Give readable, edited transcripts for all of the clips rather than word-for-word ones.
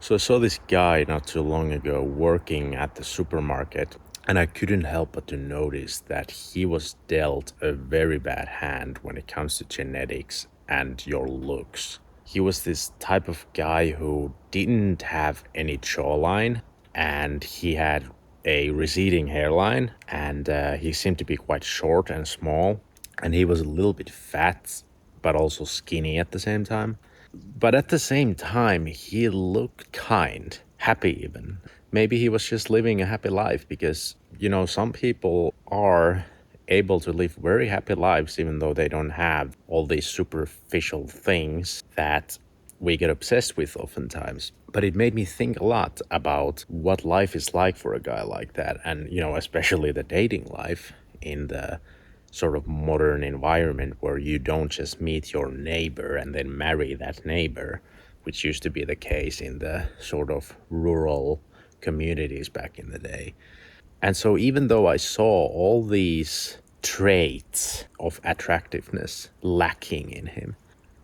So I saw this guy not too long ago working at the supermarket, and I couldn't help but to notice that he was dealt a very bad hand when it comes to genetics and your looks. He was this type of guy who didn't have any jawline, and he had a receding hairline, and he seemed to be quite short and small, and he was a little bit fat, but also skinny at the same time. But at the same time, he looked kind, happy even. Maybe he was just living a happy life because, some people are able to live very happy lives even though they don't have all these superficial things that we get obsessed with oftentimes. But it made me think a lot about what life is like for a guy like that, and, especially the dating life in the sort of modern environment where you don't just meet your neighbor and then marry that neighbor, which used to be the case in the sort of rural communities back in the day. And so even though I saw all these traits of attractiveness lacking in him,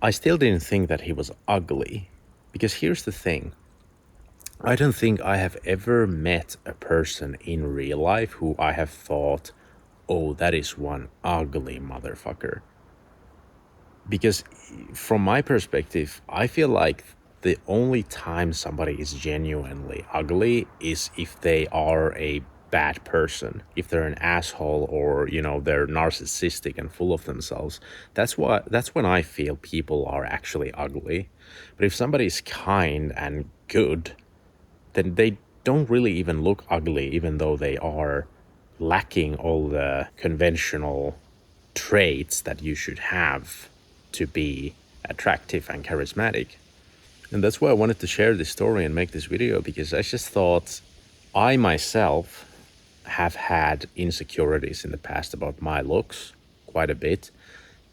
I still didn't think that he was ugly. Because here's the thing. I don't think I have ever met a person in real life who I have thought, oh, that is one ugly motherfucker. Because from my perspective, I feel like the only time somebody is genuinely ugly is if they are a bad person, if they're an asshole, or they're narcissistic and full of themselves. That's when I feel people are actually ugly. But if somebody is kind and good, then they don't really even look ugly, even though they are lacking all the conventional traits that you should have to be attractive and charismatic. And that's why I wanted to share this story and make this video, because I just thought I myself have had insecurities in the past about my looks quite a bit,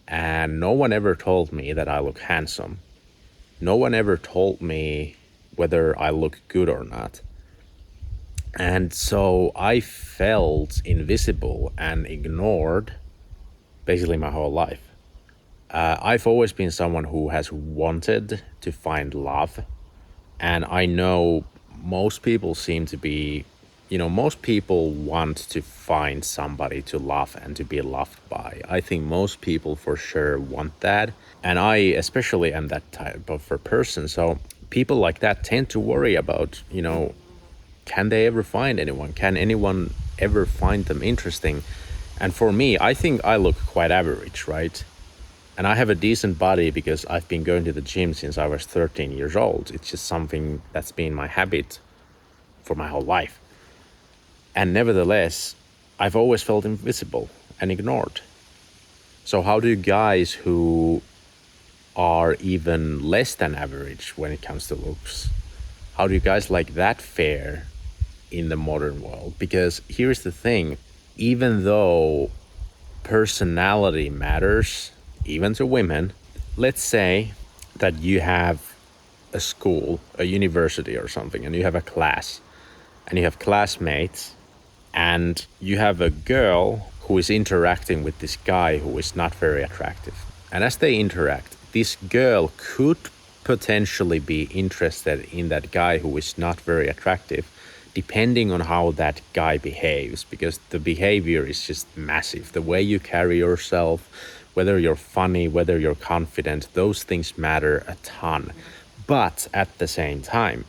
and no one ever told me that I look handsome. No one ever told me whether I look good or not. And so I felt invisible and ignored basically my whole life. I've always been someone who has wanted to find love. And I know most people seem to be, most people want to find somebody to love and to be loved by. I think most people for sure want that. And I especially am that type of a person. So people like that tend to worry about, can they ever find anyone? Can anyone ever find them interesting? And for me, I think I look quite average, right? And I have a decent body because I've been going to the gym since I was 13 years old. It's just something that's been my habit for my whole life. And nevertheless, I've always felt invisible and ignored. So how do guys who are even less than average when it comes to looks, how do guys like that fare in the modern world? Because here's the thing, even though personality matters, even to women, let's say that you have a school, a university or something, and you have a class, and you have classmates, and you have a girl who is interacting with this guy who is not very attractive. And as they interact, this girl could potentially be interested in that guy who is not very attractive, depending on how that guy behaves, because the behavior is just massive. The way you carry yourself, whether you're funny, whether you're confident, those things matter a ton. But at the same time,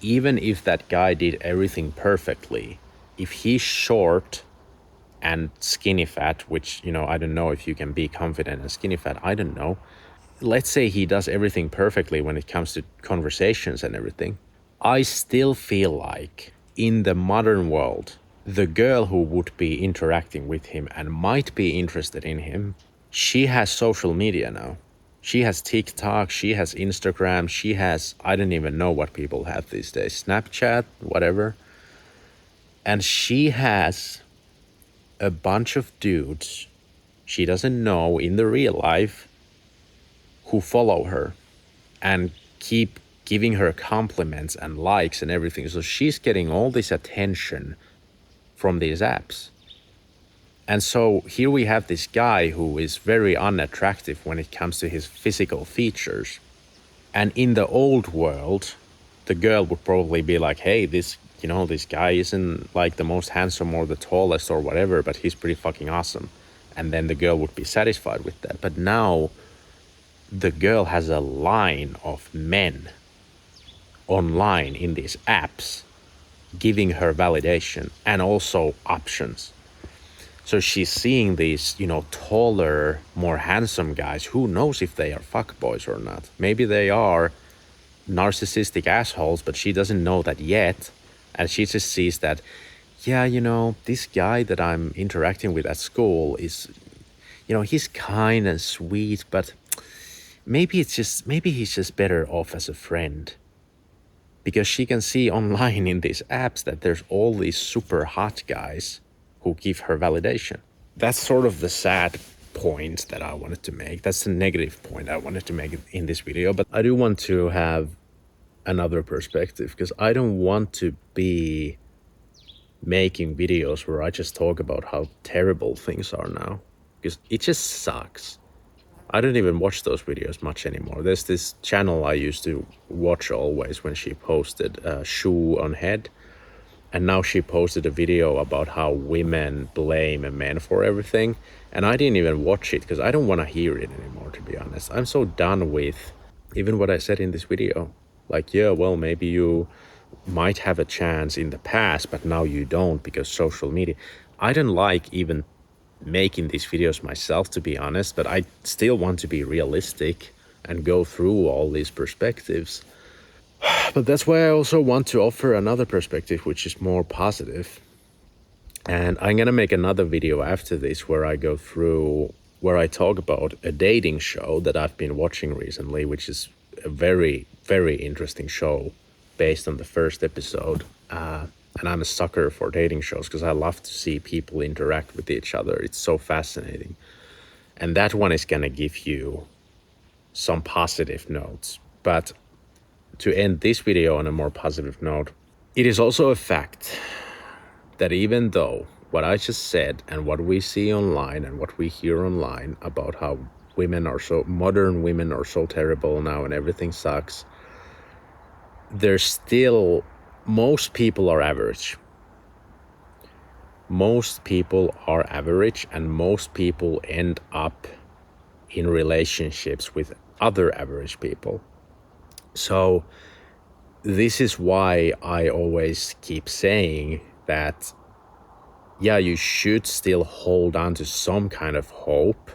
even if that guy did everything perfectly, if he's short and skinny fat, which, I don't know if you can be confident and skinny fat, I don't know. Let's say he does everything perfectly when it comes to conversations and everything. I still feel like in the modern world, the girl who would be interacting with him and might be interested in him, she has social media now. She has TikTok, she has Instagram, she has, I don't even know what people have these days, Snapchat, whatever. And she has a bunch of dudes she doesn't know in the real life who follow her and keep giving her compliments and likes and everything. So she's getting all this attention from these apps. And so here we have this guy who is very unattractive when it comes to his physical features. And in the old world, the girl would probably be like, hey, this guy isn't like the most handsome or the tallest or whatever, but he's pretty fucking awesome. And then the girl would be satisfied with that. But now the girl has a line of men online in these apps giving her validation and also options. So she's seeing these, taller, more handsome guys. Who knows if they are fuckboys or not? Maybe they are narcissistic assholes, but she doesn't know that yet. And she just sees that, yeah, this guy that I'm interacting with at school is, he's kind and sweet, but maybe he's just better off as a friend. Because she can see online in these apps that there's all these super hot guys who give her validation. That's sort of the sad point that I wanted to make. That's the negative point I wanted to make in this video. But I do want to have another perspective, because I don't want to be making videos where I just talk about how terrible things are now, because it just sucks. I don't even watch those videos much anymore. There's this channel I used to watch always when she posted shoe on head. And now she posted a video about how women blame men for everything. And I didn't even watch it because I don't want to hear it anymore, to be honest. I'm so done with even what I said in this video. Like, yeah, well, maybe you might have a chance in the past, but now you don't because social media. I don't like even making these videos myself, to be honest, but I still want to be realistic and go through all these perspectives. But that's why I also want to offer another perspective, which is more positive. And I'm gonna make another video after this where I talk about a dating show that I've been watching recently, which is a very, very interesting show based on the first episode. And I'm a sucker for dating shows because I love to see people interact with each other. It's so fascinating. And that one is going to give you some positive notes. But to end this video on a more positive note, it is also a fact that even though what I just said and what we see online and what we hear online about how modern women are so terrible now and everything sucks, there's still, most people are average. Most people are average, and most people end up in relationships with other average people. So this is why I always keep saying that, yeah, you should still hold on to some kind of hope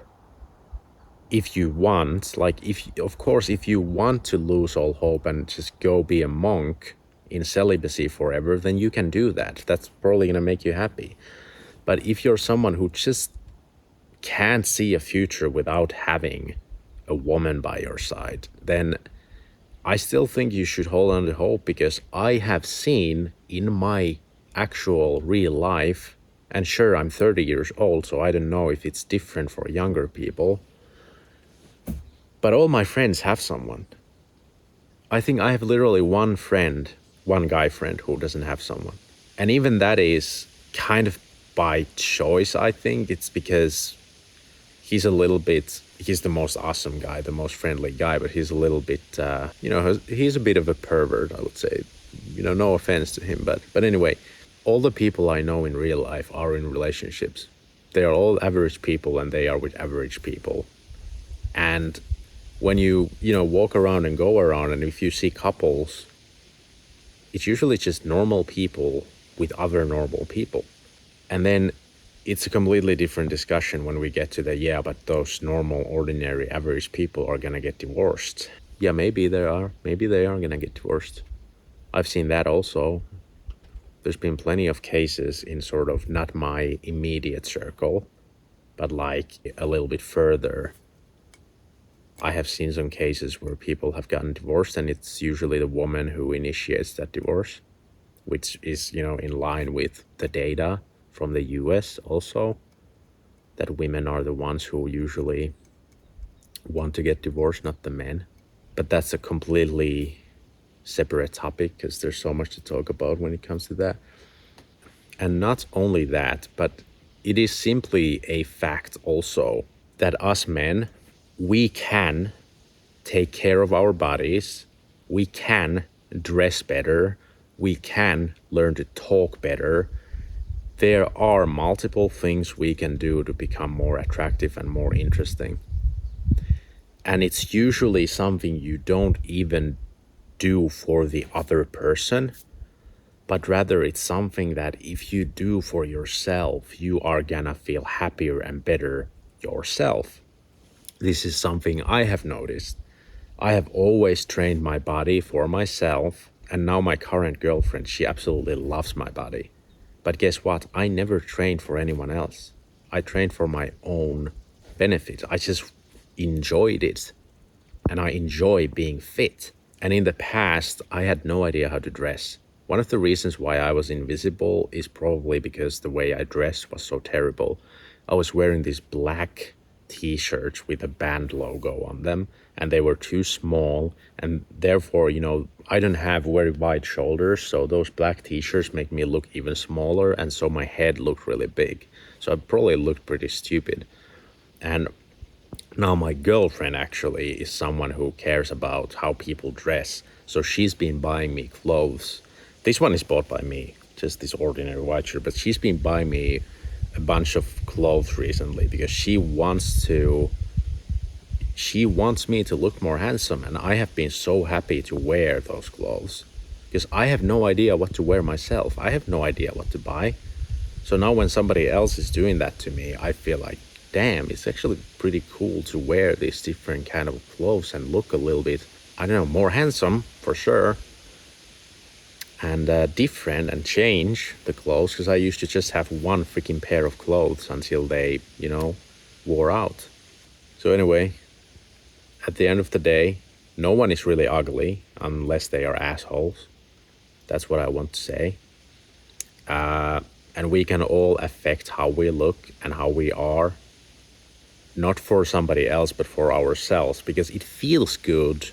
if you want. Like, if you want to lose all hope and just go be a monk in celibacy forever, then you can do that. That's probably going to make you happy. But if you're someone who just can't see a future without having a woman by your side, then I still think you should hold on to hope, because I have seen in my actual real life, and sure, I'm 30 years old, so I don't know if it's different for younger people, but all my friends have someone. I think I have literally one guy friend who doesn't have someone. And even that is kind of by choice, I think. It's because he's the most awesome guy, the most friendly guy, but he's a little bit, he's a bit of a pervert, I would say. No offense to him, but anyway, all the people I know in real life are in relationships. They are all average people, and they are with average people. And when you walk around and go around, and if you see couples, it's usually just normal people with other normal people. And then it's a completely different discussion when we get to but those normal, ordinary, average people are gonna get divorced. Yeah, maybe they are gonna get divorced. I've seen that also. There's been plenty of cases in sort of not my immediate circle, but like a little bit further. I have seen some cases where people have gotten divorced, and it's usually the woman who initiates that divorce, which is, in line with the data from the US also, that women are the ones who usually want to get divorced, not the men. But that's a completely separate topic, because there's so much to talk about when it comes to that. And not only that, but it is simply a fact also that us men, we can take care of our bodies. We can dress better. We can learn to talk better. There are multiple things we can do to become more attractive and more interesting. And it's usually something you don't even do for the other person, but rather it's something that if you do for yourself, you are gonna feel happier and better yourself. This is something I have noticed. I have always trained my body for myself, and now my current girlfriend, she absolutely loves my body. But guess what? I never trained for anyone else. I trained for my own benefit. I just enjoyed it, and I enjoy being fit. And in the past, I had no idea how to dress. One of the reasons why I was invisible is probably because the way I dressed was so terrible. I was wearing these black t-shirts with a band logo on them, and they were too small, and therefore, I don't have very wide shoulders, so those black t-shirts make me look even smaller, and so my head looked really big. So I probably looked pretty stupid. And now my girlfriend actually is someone who cares about how people dress. So she's been buying me clothes. This one is bought by me, just this ordinary white shirt, but she's been buying me a bunch of clothes recently because she wants me to look more handsome, and I have been so happy to wear those clothes because I have no idea what to wear myself. I have no idea what to buy. So now when somebody else is doing that to me, I feel like, damn, it's actually pretty cool to wear these different kind of clothes and look a little bit, I don't know, more handsome for sure, and different, and change the clothes, because I used to just have one freaking pair of clothes until they, wore out. So anyway, at the end of the day, no one is really ugly unless they are assholes. That's what I want to say. And we can all affect how we look and how we are, not for somebody else, but for ourselves, because it feels good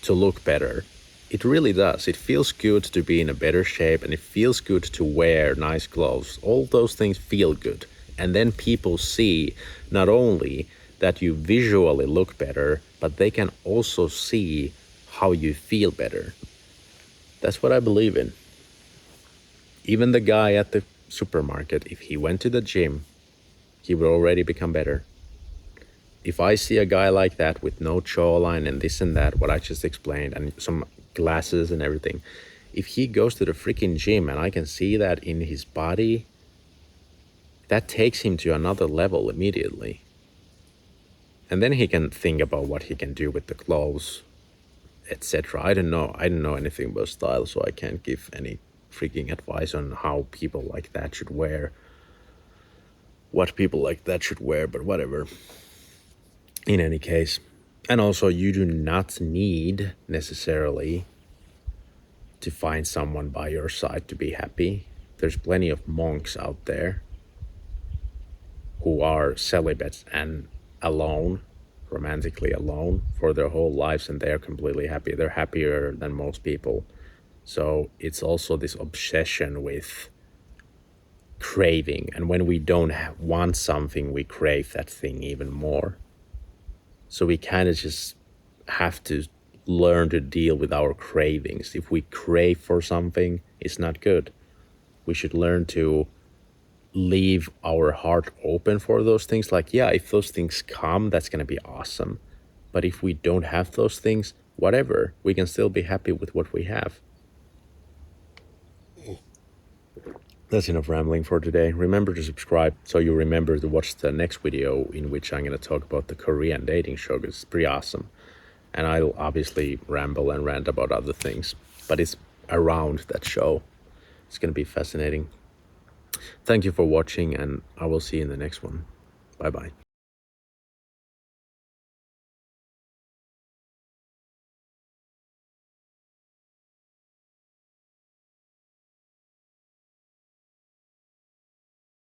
to look better. It really does. It feels good to be in a better shape, and it feels good to wear nice clothes. All those things feel good. And then people see not only that you visually look better, but they can also see how you feel better. That's what I believe in. Even the guy at the supermarket, if he went to the gym, he would already become better. If I see a guy like that with no jawline and this and that, what I just explained, and some glasses and everything, if he goes to the freaking gym and I can see that in his body, that takes him to another level immediately. And then he can think about what he can do with the clothes, etc. I don't know anything about style, so I can't give any freaking advice on how people like that should wear, what people like that should wear, but whatever. In any case, and also you do not need necessarily to find someone by your side to be happy. There's plenty of monks out there who are celibate and alone, romantically alone for their whole lives, and they're completely happy. They're happier than most people. So it's also this obsession with craving, and when we don't want something, we crave that thing even more. So we kind of just have to learn to deal with our cravings. If we crave for something, it's not good. We should learn to leave our heart open for those things. Like, yeah, if those things come, that's going to be awesome. But if we don't have those things, whatever, we can still be happy with what we have. That's enough rambling for today. Remember to subscribe so you remember to watch the next video, in which I'm going to talk about the Korean dating show, because it's pretty awesome. And I'll obviously ramble and rant about other things, but it's around that show. It's going to be fascinating. Thank you for watching, and I will see you in the next one. Bye-bye.